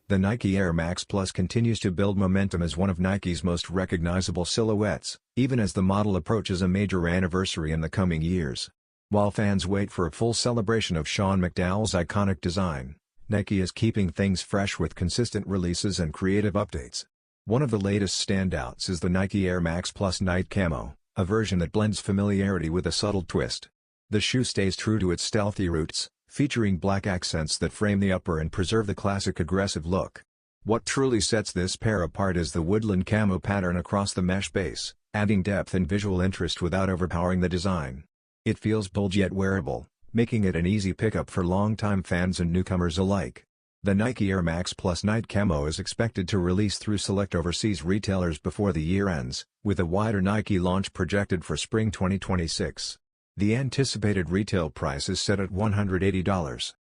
The Nike Air Max Plus continues to build momentum as one of Nike's most recognizable silhouettes, even as the model approaches a major anniversary in the coming years. While fans wait for a full celebration of Sean McDowell's iconic design, Nike is keeping things fresh with consistent releases and creative updates. One of the latest standouts is the Nike Air Max Plus Night Camo, a version that blends familiarity with a subtle twist. The shoe stays true to its stealthy roots, featuring black accents that frame the upper and preserve the classic aggressive look. What truly sets this pair apart is the woodland camo pattern across the mesh base, adding depth and visual interest without overpowering the design. It feels bold yet wearable, making it an easy pickup for longtime fans and newcomers alike. The Nike Air Max Plus Night Camo is expected to release through select overseas retailers before the year ends, with a wider Nike launch projected for spring 2026. The anticipated retail price is set at $180.